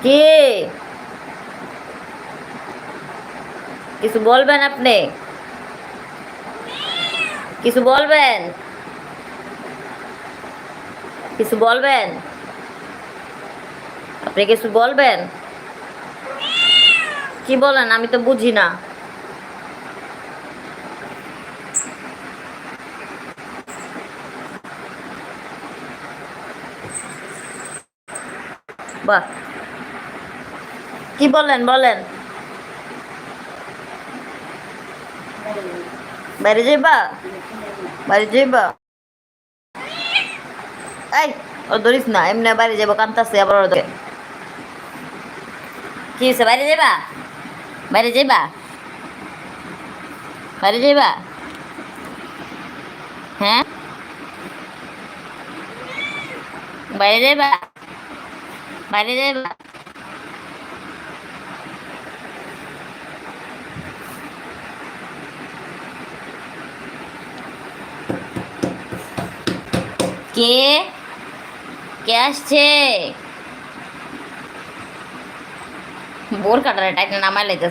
কে? কিছু বলবেন আপনি? কিছু বলবেন? কিছু বলবেন? আপনি কিছু বলবেন? কি বলেন আমি তো বুঝি না। বাহ, কি বলেন বলেন। বাইরে যাইবা? বাইরে যাইবা? এই, ও ধরিস না, এমনি বাইরে যাবো কান্তাছে আবার ওদের। কি হয়েছে, বাইরে যাইবা? বাইরে যাইবা? বাইরে যাইবা? হ্যাঁ, বাইরে যাইবা? বাইরে যাইবা? কে? কে আসছে? বোর কাটারে টাইটা নামাই লাইতেছে।